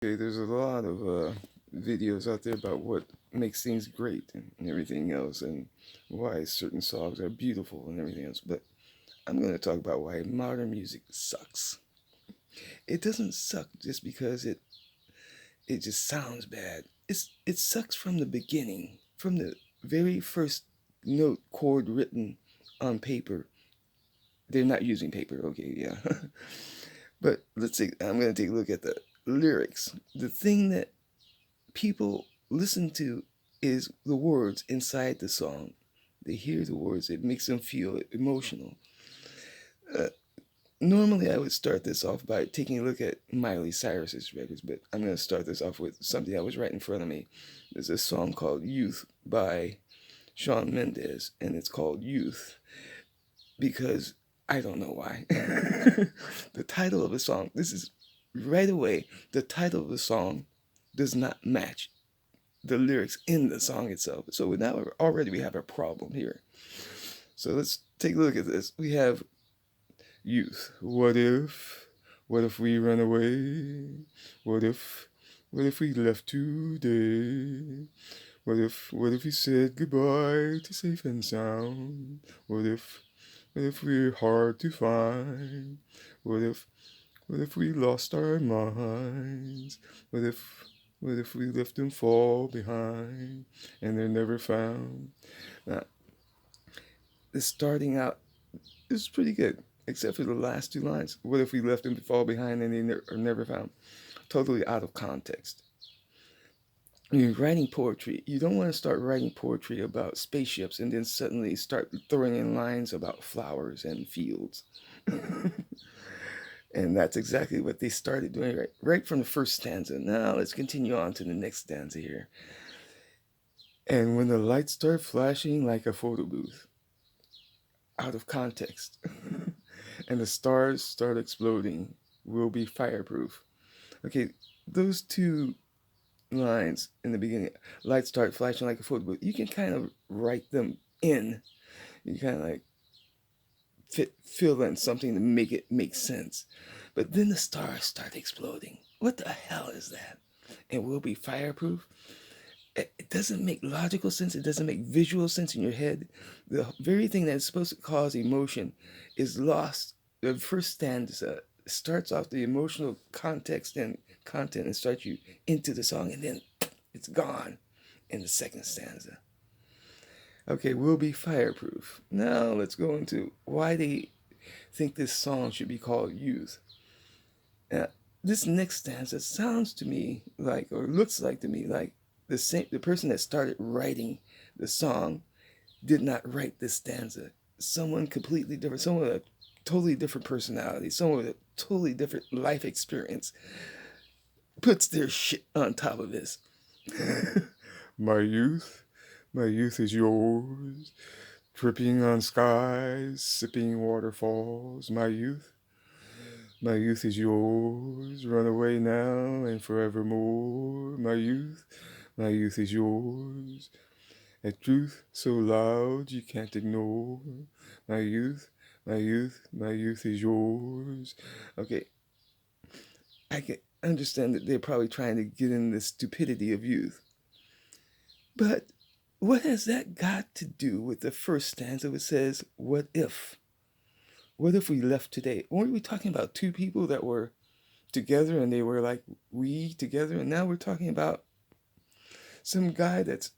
Okay, there's a lot of videos out there about what makes things great and everything else, and why certain songs are beautiful and everything else. But I'm going to talk about why modern music sucks. It doesn't suck just because it just sounds bad. It sucks from the beginning, from the very first note chord written on paper. They're not using paper, okay, yeah. But let's see. I'm going to take a look at the lyrics. The thing that people listen to is the words inside the song. They hear the words, it makes them feel emotional. Uh, Normally, I would start this off by taking a look at Miley Cyrus's records, but I'm going to start this off with something that was right in front of me. There's a song called Youth by Shawn Mendez, and it's called Youth because I don't know why. The title of the song, this is right away, the title of the song does not match the lyrics in the song itself. So now already we have a problem here. So let's take a look at this. We have youth. What if we run away? What if, what if we left today? What if we said goodbye to safe and sound? What if we're hard to find? What if, what if we lost our minds? What if, what if we left them fall behind and they're never found? Now, the starting out is pretty good, except for the last two lines. What if we left them fall behind and they are never found? Totally out of context. When you're writing poetry, you don't want to start writing poetry about spaceships and then suddenly start throwing in lines about flowers and fields. And that's exactly what they started doing right from the first stanza. Now let's continue on to the next stanza here. And when the lights start flashing like a photo booth, out of context, and the stars start exploding, we'll be fireproof. Okay, those two lines in the beginning, lights start flashing like a photo booth, you can kind of write them in. You kind of like fill in something to make it make sense. But then the stars start exploding. What the hell is that? And we'll be fireproof. It doesn't make logical sense. It doesn't make visual sense in your head. The very thing that's supposed to cause emotion is lost. The first stanza starts off the emotional context and content and starts you into the song, and then it's gone in the second stanza. Okay, we'll be fireproof. Now let's go into why they think this song should be called Youth. Now, this next stanza sounds to me like, or looks like to me like the person that started writing the song did not write this stanza. Someone completely different, someone with a totally different personality, someone with a totally different life experience puts their shit on top of this. My youth, my youth is yours, tripping on skies, sipping waterfalls. My youth is yours, run away now and forevermore. My youth is yours, a truth so loud you can't ignore. My youth, my youth, my youth is yours. Okay, I can understand that they're probably trying to get in the stupidity of youth. But what has that got to do with the first stanza which says, what if? What if we left today? Weren't we talking about two people that were together and they were like we together? And now we're talking about some guy that's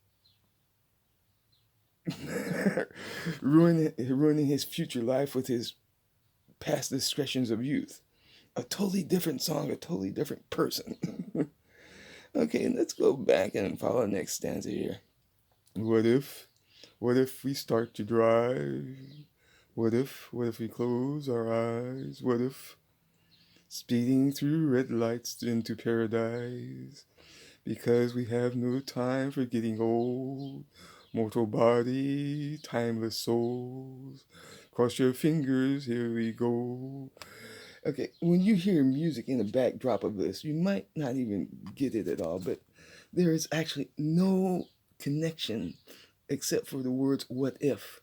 ruining his future life with his past discretions of youth. A totally different song, a totally different person. Okay, let's go back and follow the next stanza here. What if? What if we start to drive? What if we close our eyes? What if speeding through red lights into paradise? Because we have no time for getting old. Mortal body, timeless souls. Cross your fingers, here we go. Okay, when you hear music in the backdrop of this, you might not even get it at all, but there is actually no connection except for the words what if.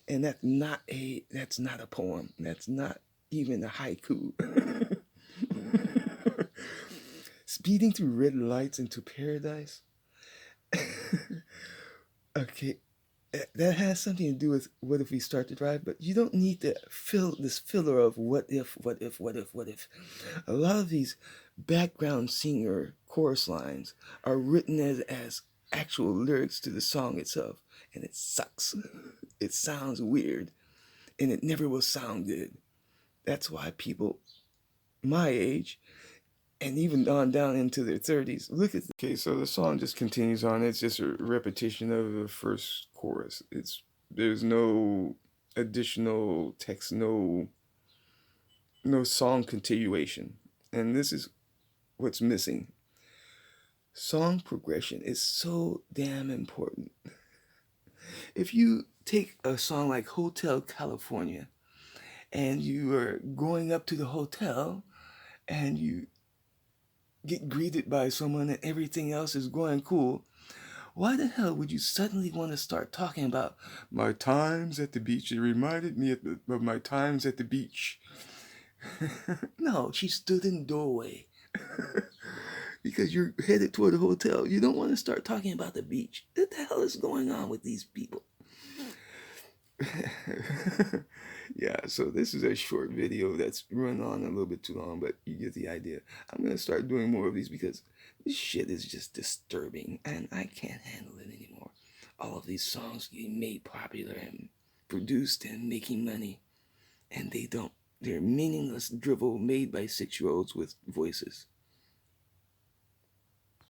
And that's not a poem. That's not even a haiku. Speeding through red lights into paradise. Okay, that has something to do with what if we start to drive, but you don't need to fill this filler of what if, what if, what if, what if. A lot of these background singer chorus lines are written as actual lyrics to the song itself, and it sucks. It sounds weird, and it never will sound good. That's why people my age and even on down into their 30s look at. Okay, so the song just continues on. It's just a repetition of the first chorus. There's no additional text, no song continuation, and this is what's missing. Song progression is so damn important. If you take a song like Hotel California and you are going up to the hotel and you get greeted by someone and everything else is going cool, why the hell would you suddenly want to start talking about my times at the beach? It reminded me of my times at the beach. No, she stood in the doorway. Because you're headed toward the hotel. You don't want to start talking about the beach. What the hell is going on with these people? Yeah, so this is a short video that's run on a little bit too long, but you get the idea. I'm gonna start doing more of these because this shit is just disturbing and I can't handle it anymore. All of these songs getting made popular and produced and making money, and they don't. They're meaningless drivel made by 6-year-olds with voices.